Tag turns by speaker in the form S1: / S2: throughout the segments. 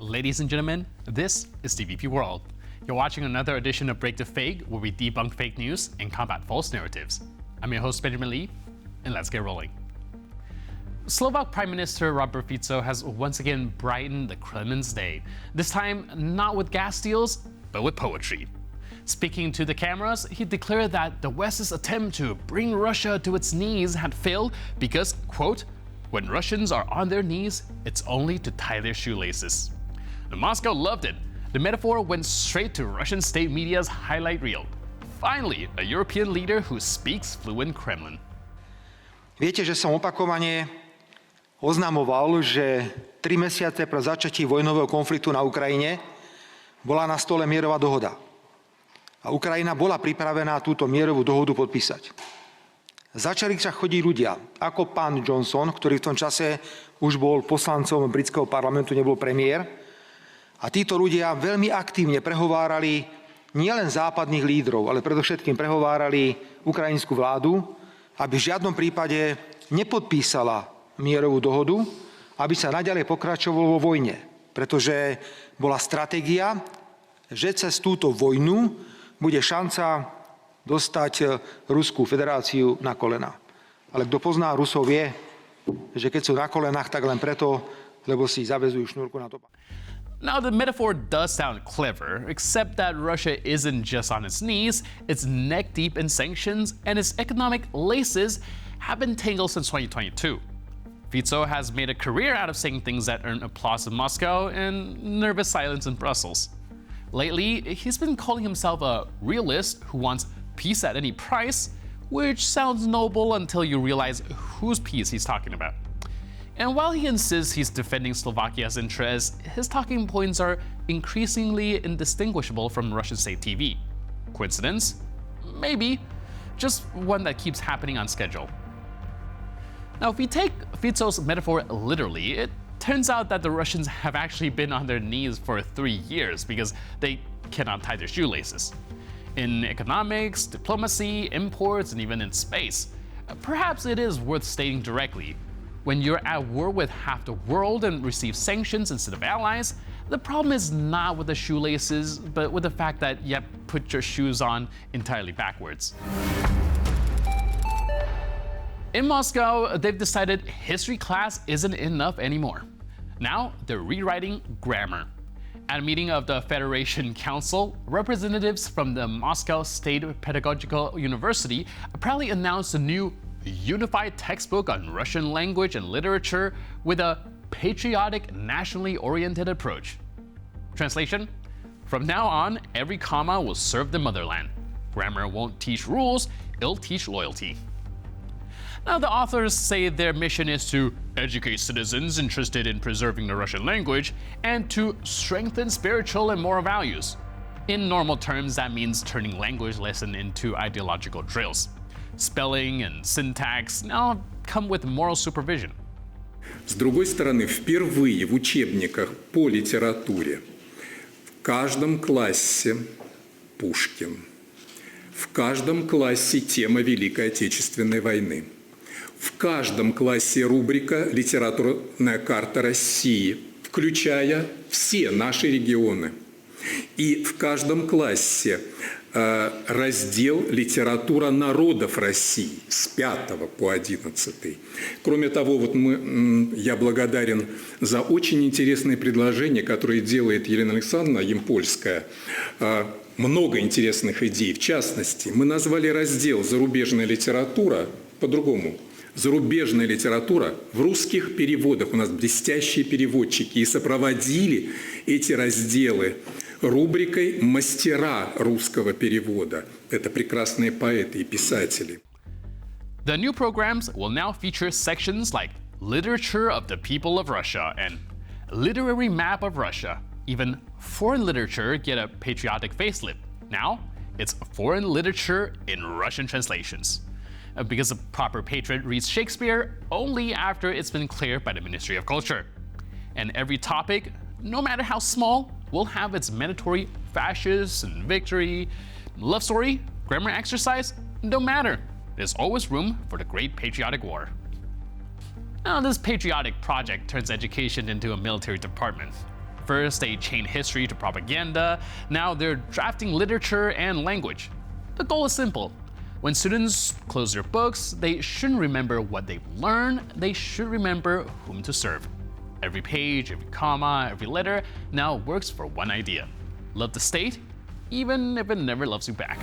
S1: Ladies and gentlemen, this is TVP World. You're watching another edition of Break the Fake, where we debunk fake news and combat false narratives. I'm your host, Benjamin Lee, and let's get rolling. Slovak Prime Minister Robert Fico has once again brightened the Kremlin's day, this time not with gas deals, but with poetry. Speaking to the cameras, he declared that the West's attempt to bring Russia to its knees had failed because, quote, when Russians are on their knees, it's only to tie their shoelaces. And Moscow loved it. The metaphor went straight to Russian state media's highlight reel. Finally, a European leader who speaks fluent Kremlin.
S2: Viete, že som opakovane oznamoval, že 3 mesiace pred začatím vojnového konfliktu na Ukrajine bola na stole mierová dohoda. A Ukrajina bola pripravená túto mierovú dohodu podpísať. Začali však chodiť ľudia, ako pán Johnson, ktorý v tom čase už bol poslancom britského parlamentu, nebol premiér. A títo ľudia veľmi aktívne prehovárali nielen západných lídrov, ale predovšetkým prehovárali ukrajinskú vládu, aby v žiadnom prípade nepodpísala mierovú dohodu, aby sa naďalej pokračovalo vo vojne. Pretože bola stratégia, že cez túto vojnu bude šanca dostať Ruskú federáciu na kolená. Ale kto pozná Rusov vie, že keď sú na kolenách, tak len preto, lebo si zaväzujú šnúrku na to.
S1: Now, the metaphor does sound clever, except that Russia isn't just on its knees, it's neck deep in sanctions, and its economic laces have been tangled since 2022. Fico has made a career out of saying things that earn applause in Moscow and nervous silence in Brussels. Lately, he's been calling himself a realist who wants peace at any price, which sounds noble until you realize whose peace he's talking about. And while he insists he's defending Slovakia's interests, his talking points are increasingly indistinguishable from Russian state TV. Coincidence? Maybe. Just one that keeps happening on schedule. Now, if we take Fico's metaphor literally, it turns out that the Russians have actually been on their knees for 3 years because they cannot tie their shoelaces. In economics, diplomacy, imports, and even in space. Perhaps it is worth stating directly. When you're at war with half the world and receive sanctions instead of allies, the problem is not with the shoelaces, but with the fact that you put your shoes on entirely backwards. In Moscow, they've decided history class isn't enough anymore. Now they're rewriting grammar. At a meeting of the Federation Council, representatives from the Moscow State Pedagogical University apparently announced a new unified textbook on Russian language and literature with a patriotic, nationally oriented approach. Translation? From now on, every comma will serve the motherland. Grammar won't teach rules, it'll teach loyalty. Now, the authors say their mission is to educate citizens interested in preserving the Russian language and to strengthen spiritual and moral values. In normal terms, that means turning language lesson into ideological drills. Spelling and syntax now come with moral supervision.
S3: С другой стороны, впервые в учебниках по литературе в каждом классе Пушкин, в каждом классе тема Великой Отечественной войны, в каждом классе рубрика «Литературная карта России», включая все наши регионы. И в каждом классе раздел «Литература народов России» с 5 по 11. Кроме того, я благодарен за очень интересные предложения, которые делает Елена Александровна Ямпольская. Много интересных идей. В частности, мы назвали раздел «Зарубежная литература» по-другому. Зарубежная литература в русских переводах. У нас блестящие переводчики. И сопроводили эти разделы рубрикой «Мастера русского перевода». Это прекрасные поэты и писатели.
S1: The new programs will now feature sections like Literature of the People of Russia and Literary Map of Russia. Even foreign literature get a patriotic facelift. Now, it's foreign literature in Russian translations. Because a proper patriot reads Shakespeare only after it's been cleared by the Ministry of Culture. And every topic, no matter how small, will have its mandatory fascist and victory, love story, grammar exercise, don't matter. There's always room for the Great Patriotic War. Now, this patriotic project turns education into a military department. First, they chain history to propaganda. Now they're drafting literature and language. The goal is simple. When students close their books, they shouldn't remember what they've learned, they should remember whom to serve. Every page, every comma, every letter now works for one idea. Love the state, even if it never loves you back.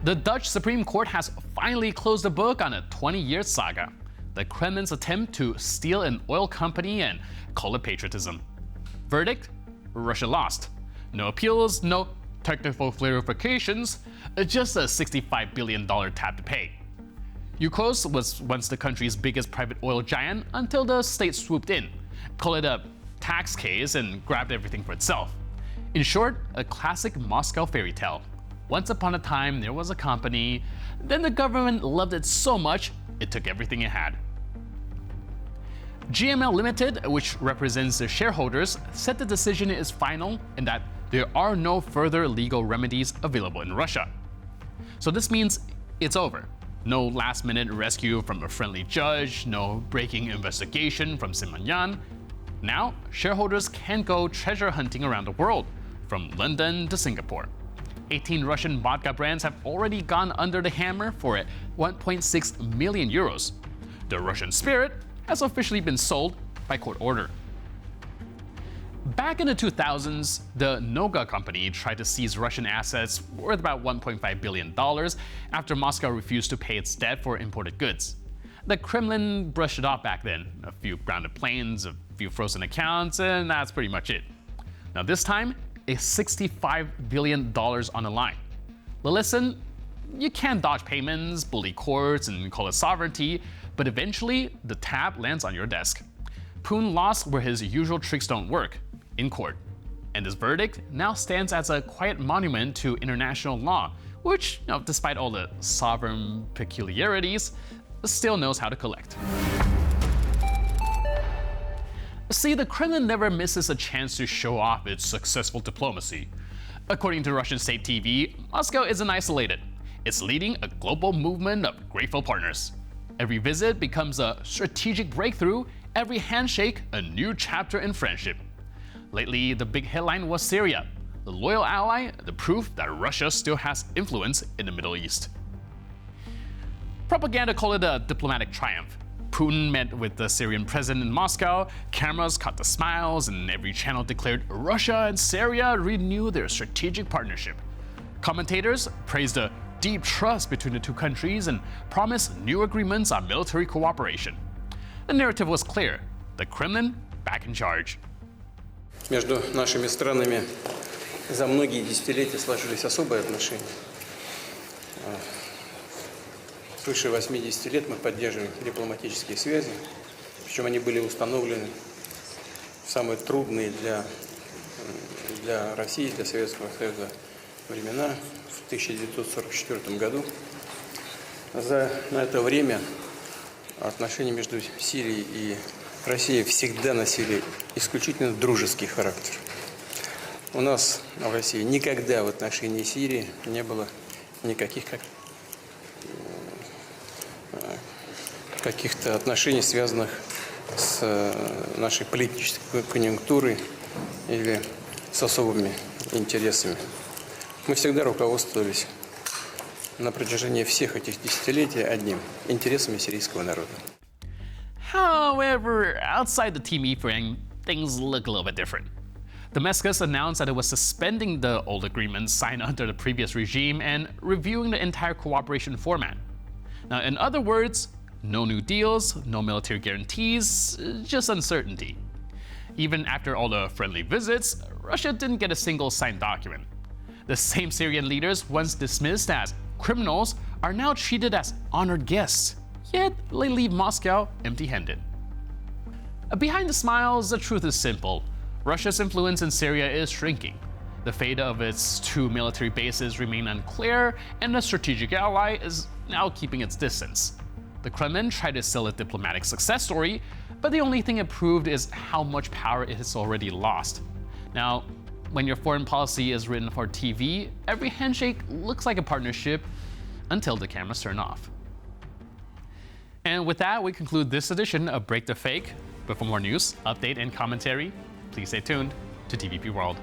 S1: The Dutch Supreme Court has finally closed the book on a 20-year saga. The Kremlin's attempt to steal an oil company and call it patriotism. Verdict? Russia lost. No appeals, no technical clarifications, just a $65 billion tab to pay. Yukos was once the country's biggest private oil giant until the state swooped in, called it a tax case, and grabbed everything for itself. In short, a classic Moscow fairy tale. Once upon a time, there was a company, then the government loved it so much, it took everything it had. GML Limited, which represents the shareholders, said the decision is final and that there are no further legal remedies available in Russia. So this means it's over. No last-minute rescue from a friendly judge, no breaking investigation from Simon. Now, shareholders can go treasure hunting around the world, from London to Singapore. 18 Russian vodka brands have already gone under the hammer for 1.6 million euros. The Russian Spirit has officially been sold by court order. Back in the 2000s, the Noga company tried to seize Russian assets worth about $1.5 billion after Moscow refused to pay its debt for imported goods. The Kremlin brushed it off back then. A few grounded planes, a few frozen accounts, and that's pretty much it. Now this time, it's $65 billion on the line. Well, listen, you can't dodge payments, bully courts, and call it sovereignty, but eventually the tab lands on your desk. Putin lost where his usual tricks don't work, in court. And this verdict now stands as a quiet monument to international law, which, despite all the sovereign peculiarities, still knows how to collect. See, the Kremlin never misses a chance to show off its successful diplomacy. According to Russian state TV, Moscow isn't isolated. It's leading a global movement of grateful partners. Every visit becomes a strategic breakthrough, every handshake a new chapter in friendship. Lately, the big headline was Syria, the loyal ally, the proof that Russia still has influence in the Middle East. Propaganda called it a diplomatic triumph. Putin met with the Syrian president in Moscow, cameras caught the smiles, and every channel declared Russia and Syria renew their strategic partnership. Commentators praised the deep trust between the two countries and promised new agreements on military cooperation. The narrative was clear: the Kremlin back in charge.
S4: Между нашими странами за многие десятилетия сложились особые отношения. Свыше 80 лет мы поддерживаем дипломатические связи, причем они были установлены в самые трудные для России, для Советского Союза времена в 1944 году. На это время отношения между Сирией и Россией всегда носили исключительно дружеский характер. У нас в России никогда в отношении Сирии не было никаких каких-то отношений, связанных с нашей политической конъюнктурой или с особыми интересами. Мы всегда руководствовались на протяжении всех этих десятилетий одним – интересами сирийского народа.
S1: However, outside the TV frame, things look a little bit different. Damascus announced that it was suspending the old agreements signed under the previous regime and reviewing the entire cooperation format. Now, in other words, no new deals, no military guarantees, just uncertainty. Even after all the friendly visits, Russia didn't get a single signed document. The same Syrian leaders once dismissed as criminals are now treated as honored guests, yet they leave Moscow empty-handed. Behind the smiles, the truth is simple. Russia's influence in Syria is shrinking. The fate of its two military bases remain unclear, and the strategic ally is now keeping its distance. The Kremlin tried to sell a diplomatic success story, but the only thing it proved is how much power it has already lost. Now, when your foreign policy is written for TV, every handshake looks like a partnership until the cameras turn off. And with that, we conclude this edition of Break the Fake. But for more news, update, and commentary, please stay tuned to TVP World.